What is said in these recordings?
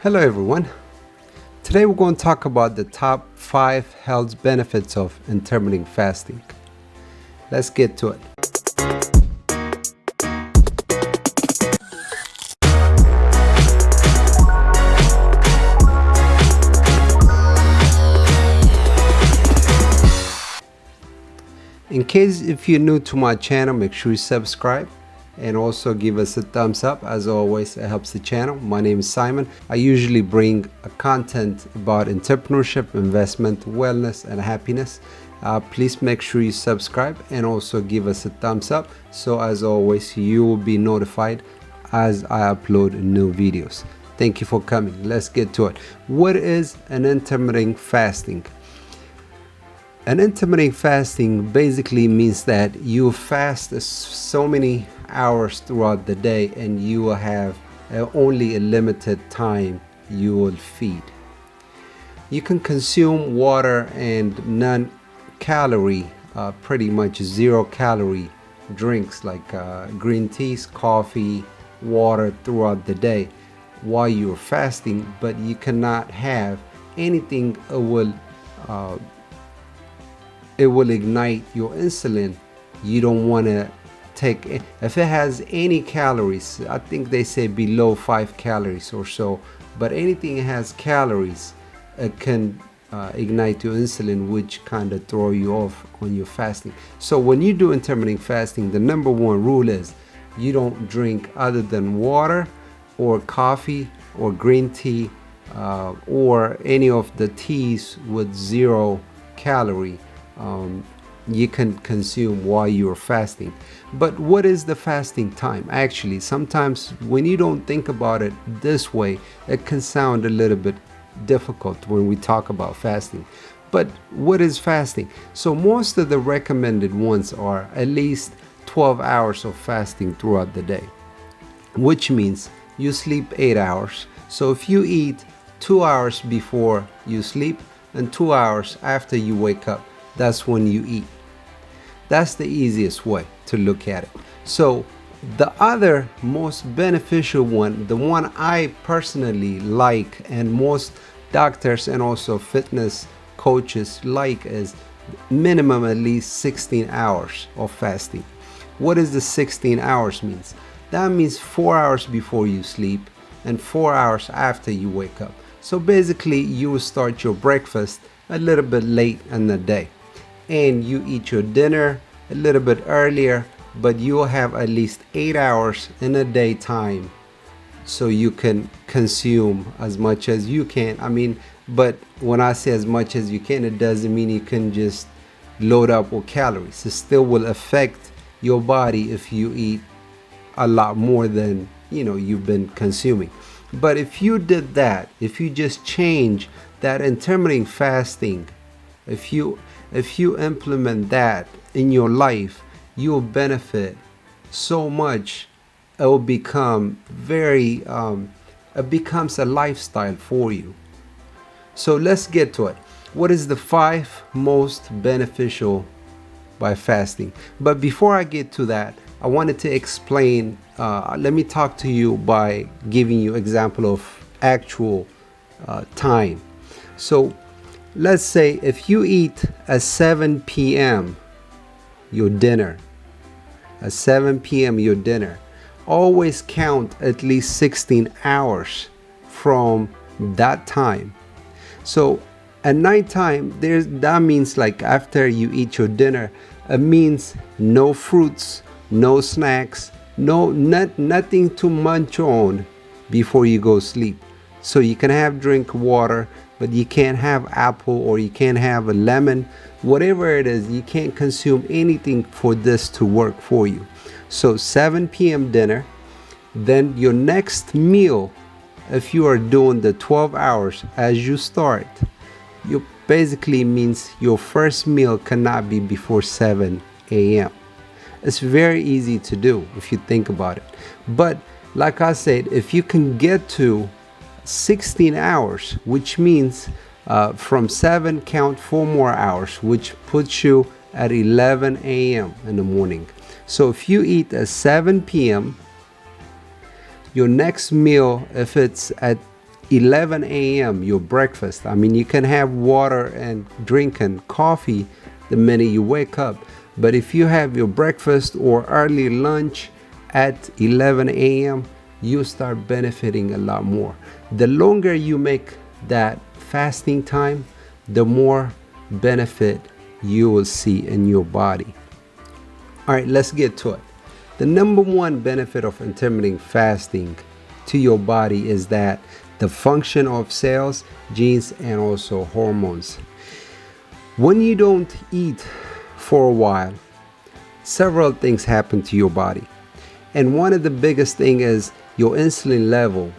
Hello everyone. Today we're going to talk about the top 5 health benefits of intermittent fasting. Let's get to it. In case if you're new to my channel, make sure you subscribe and also give us a thumbs up. As always, it helps the channel. My name is Simon. I usually bring a content about entrepreneurship, investment, wellness, and happiness. Please make sure you subscribe and also give us a thumbs up. So as always, you will be notified as I upload new videos. Thank you for coming. Let's get to it. What is an intermittent fasting? An intermittent fasting basically means that you fast so many hours throughout the day and you will have only a limited time you will feed. You can consume water and non-calorie, pretty much zero-calorie drinks like green teas, coffee, water throughout the day while you're fasting, but you cannot have anything it will ignite your insulin. You don't want to take, if it has any calories, I think they say below 5 calories or so, but anything that has calories, it can ignite your insulin, which kind of throw you off on your fasting. So when you do intermittent fasting, the number one rule is you don't drink other than water or coffee or green tea or any of the teas with zero calorie. You can consume while you're fasting. But what is the fasting time? Actually, sometimes when you don't think about it this way, it can sound a little bit difficult when we talk about fasting. But what is fasting? So most of the recommended ones are at least 12 hours of fasting throughout the day, which means you sleep 8 hours. So if you eat 2 hours before you sleep and 2 hours after you wake up, that's when you eat. That's the easiest way to look at it. So the other most beneficial one, the one I personally like and most doctors and also fitness coaches like, is minimum at least 16 hours of fasting. What does the 16 hours means? That means 4 hours before you sleep and 4 hours after you wake up. So basically you will start your breakfast a little bit late in the day, and you eat your dinner a little bit earlier, but you'll have at least 8 hours in a daytime so you can consume as much as you can. But when I say as much as you can, it doesn't mean you can just load up with calories. It still will affect your body if you eat a lot more than you've been consuming. But if you did that, if you just change that intermittent fasting, if you implement that in your life, you'll benefit so much. It will become it becomes a lifestyle for you. So let's get to it. What is the 5 most beneficial by fasting? But before I get to that, I wanted to explain, let me talk to you by giving you example of actual time. So let's say if you eat at 7 p.m. your dinner, at 7 p.m. your dinner, always count at least 16 hours from that time. So at nighttime, that means like after you eat your dinner, it means no fruits, no snacks, nothing to munch on before you go sleep. So you can drink water, but you can't have apple or you can't have a lemon, whatever it is. You can't consume anything for this to work for you. So 7 p.m. dinner, then your next meal, if you are doing the 12 hours as you start, you basically means your first meal cannot be before 7 a.m. It's very easy to do if you think about it. But like I said, if you can get to 16 hours, which means from 7 count 4 more hours, which puts you at 11 a.m. in the morning. So if you eat at 7 p.m., your next meal, if it's at 11 a.m., your breakfast. I mean, you can have water and drinking coffee the minute you wake up. But if you have your breakfast or early lunch at 11 a.m., you start benefiting a lot more. The longer you make that fasting time, the more benefit you will see in your body. All right, let's get to it. The number one benefit of intermittent fasting to your body is that the function of cells, genes, and also hormones. When you don't eat for a while, several things happen to your body. And one of the biggest thing is your insulin level.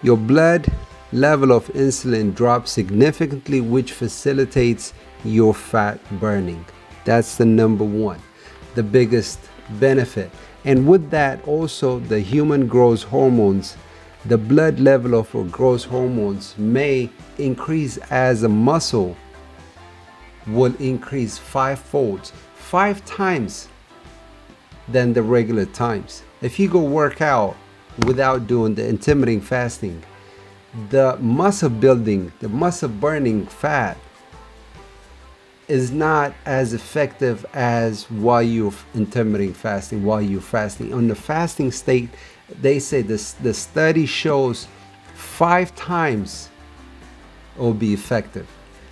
Your blood level of insulin drops significantly, which facilitates your fat burning. That's the number one, the biggest benefit. And with that, also the human growth hormones, the blood level of our growth hormones may increase as a muscle will increase fivefold, 5 times than the regular times. If you go work out without doing the intermittent fasting, the muscle building, the muscle burning fat is not as effective as while you're intermittent fasting, while you're fasting. On the fasting state, they say this, the study shows 5 times it will be effective.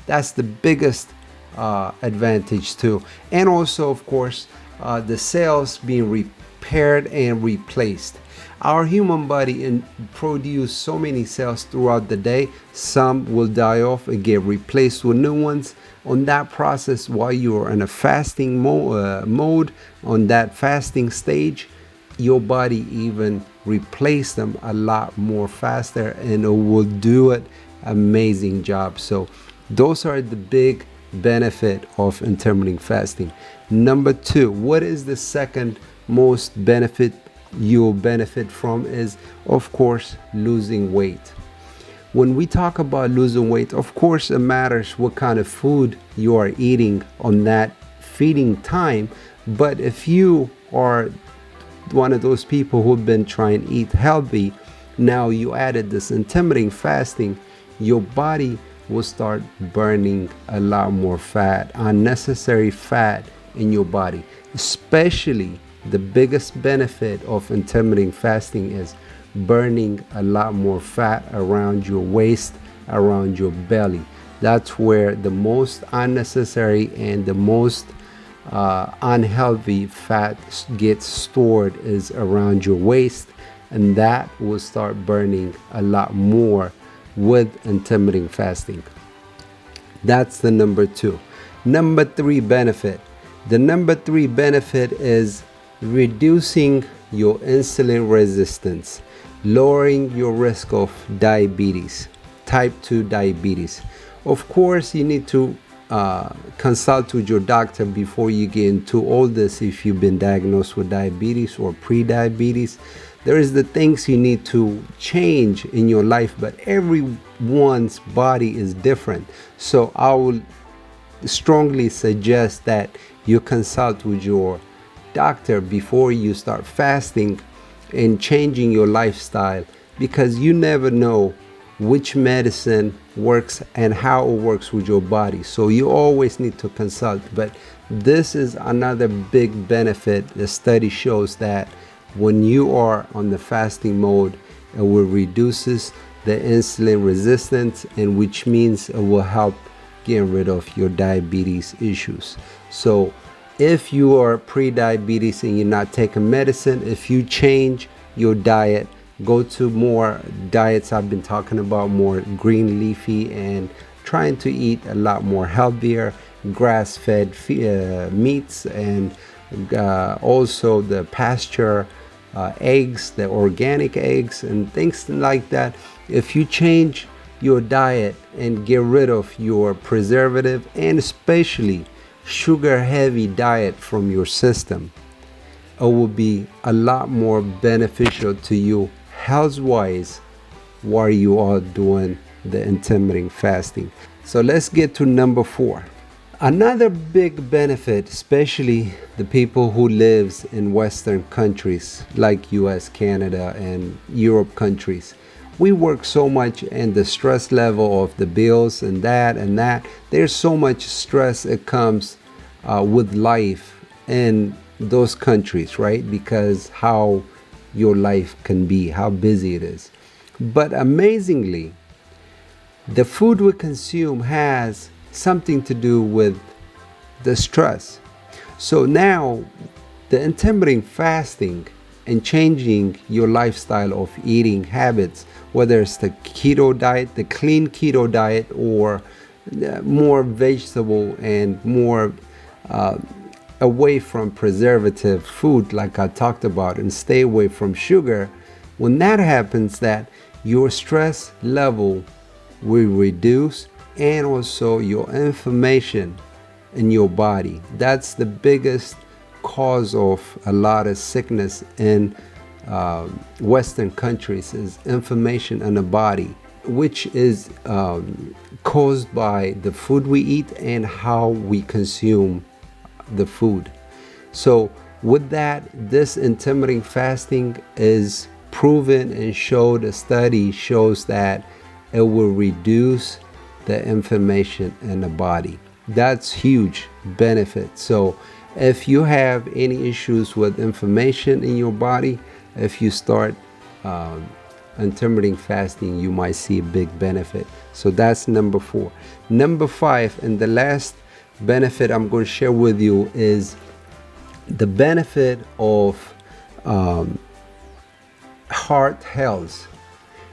That's the biggest advantage too. And also, of course, the cells being repaired and replaced. Our human body produce so many cells throughout the day. Some will die off and get replaced with new ones. On that process, while you're in a fasting mode, on that fasting stage, your body even replace them a lot more faster, and it will do it amazing job. So those are the big benefit of intermittent fasting. Number two, what is the second most benefit you'll benefit from is, of course, losing weight. When we talk about losing weight, of course, it matters what kind of food you are eating on that feeding time. But if you are one of those people who've been trying to eat healthy, now you added this intermittent fasting, your body will start burning a lot more fat, unnecessary fat in your body. Especially the biggest benefit of intermittent fasting is burning a lot more fat around your waist, around your belly. That's where the most unnecessary and the most unhealthy fat gets stored, is around your waist, and that will start burning a lot more with intermittent fasting. That's the number two. Number three benefit. The number three benefit is reducing your insulin resistance, lowering your risk of diabetes, type 2 diabetes. Of course, you need to consult with your doctor before you get into all this. If you've been diagnosed with diabetes or pre-diabetes, there is the things you need to change in your life, but everyone's body is different. So I will strongly suggest that you consult with your doctor before you start fasting and changing your lifestyle, because you never know which medicine works and how it works with your body. So you always need to consult. But this is another big benefit. The study shows that when you are on the fasting mode, it will reduces the insulin resistance, and which means it will help get rid of your diabetes issues. So if you are pre-diabetes and you're not taking medicine, if you change your diet, go to more diets I've been talking about, more green leafy, and trying to eat a lot more healthier, grass-fed meats, and also the pasture eggs, the organic eggs, and things like that. If you change your diet and get rid of your preservative and especially sugar heavy diet from your system, it will be a lot more beneficial to you health wise while you are doing the intermittent fasting. So let's get to number 4. Another big benefit, especially the people who lives in Western countries like US, Canada, and Europe countries. we work so much, and the stress level of the bills and that and that, there's so much stress that comes with life in those countries, right? Because how your life can be, how busy it is. But amazingly, the food we consume has something to do with the stress. So now, the intermittent fasting and changing your lifestyle of eating habits, whether it's the keto diet, the clean keto diet, or more vegetable and more away from preservative food like I talked about, and stay away from sugar, when that happens, that your stress level will reduce, and also your inflammation in your body. That's the biggest cause of a lot of sickness in Western countries, is inflammation in the body, which is caused by the food we eat and how we consume the food. So with that, this intermittent fasting is proven and showed, a study shows that it will reduce the inflammation in the body. That's huge benefit. So if you have any issues with inflammation in your body, if you start intermittent fasting, you might see a big benefit. So that's number 4. Number 5, and the last benefit I'm going to share with you, is the benefit of heart health.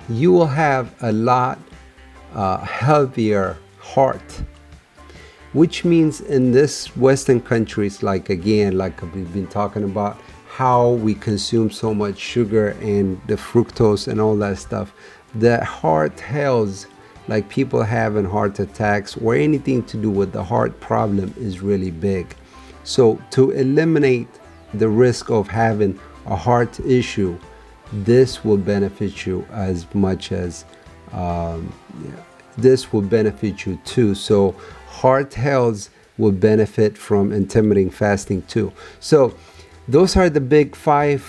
You will have a lot healthier heart, which means in this Western countries, like again, like we've been talking about, how we consume so much sugar and the fructose and all that stuff, the heart health, like people having heart attacks or anything to do with the heart problem, is really big. So to eliminate the risk of having a heart issue, this will benefit you as much as this will benefit you too. So heart health will benefit from intermittent fasting too. So those are the big 5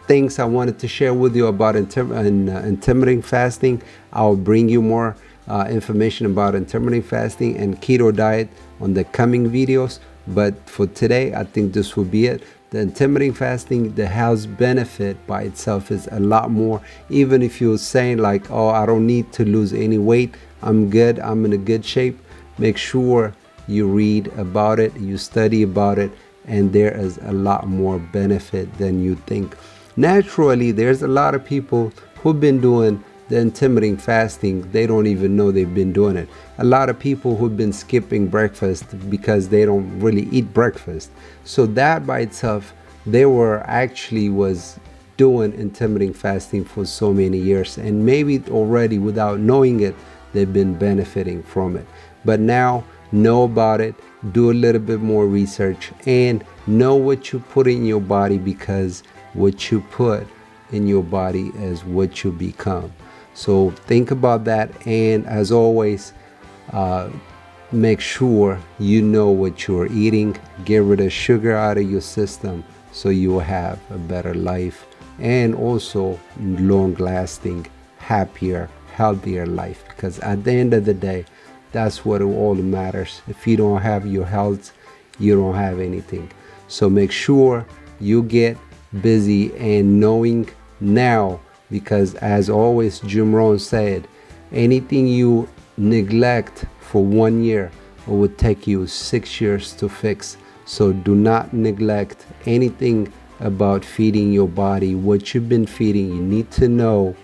things I wanted to share with you about intermittent fasting. I'll bring you more information about intermittent fasting and keto diet on the coming videos. But for today, I think this will be it. The intermittent fasting, the health benefit by itself is a lot more. Even if you're saying like, oh, I don't need to lose any weight, I'm good, I'm in a good shape, make sure you read about it, you study about it, and there is a lot more benefit than you think. Naturally, there's a lot of people who've been doing the intermittent fasting, they don't even know they've been doing it. A lot of people who've been skipping breakfast because they don't really eat breakfast. So that by itself, they was doing intermittent fasting for so many years, and maybe already without knowing it, they've been benefiting from it. But now know about it, do a little bit more research, and know what you put in your body, because what you put in your body is what you become. So think about that, and as always, make sure you know what you're eating. Get rid of sugar out of your system so you will have a better life, and also long-lasting, happier, healthier life, because at the end of the day, that's what all matters. If you don't have your health, you don't have anything. So make sure you get busy and knowing now, because as always, Jim Rohn said, anything you neglect for 1 year, it would take you 6 years to fix. So do not neglect anything about feeding your body. What you've been feeding, you need to know,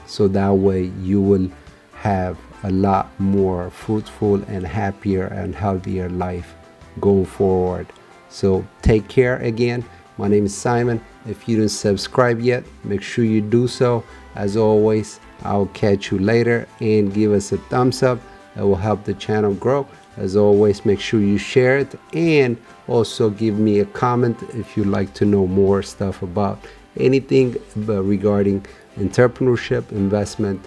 so that way you will have a lot more fruitful and happier and healthier life going forward. So take care again. My name is Simon. If you didn't subscribe yet, make sure you do so. As always, I'll catch you later, and give us a thumbs up. It will help the channel grow. As always, make sure you share it, and also give me a comment if you'd like to know more stuff about anything regarding entrepreneurship, investment,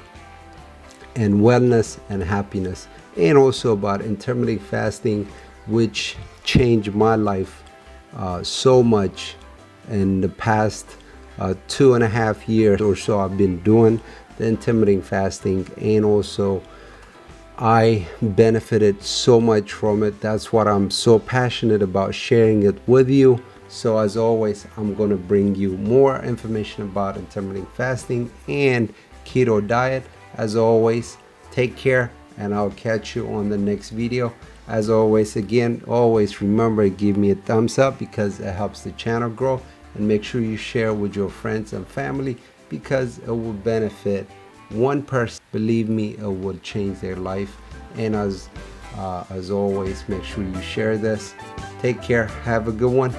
and wellness and happiness, and also about intermittent fasting, which changed my life so much in the past 2.5 years or so I've been doing the intermittent fasting, and also I benefited so much from it. That's what I'm so passionate about, sharing it with you. So as always, I'm going to bring you more information about intermittent fasting and keto diet. As always, take care, and I'll catch you on the next video. As always, again, always remember, give me a thumbs up because it helps the channel grow, and make sure you share with your friends and family because it will benefit one person. Believe me, it will change their life. And as always, make sure you share this. Take care. Have a good one.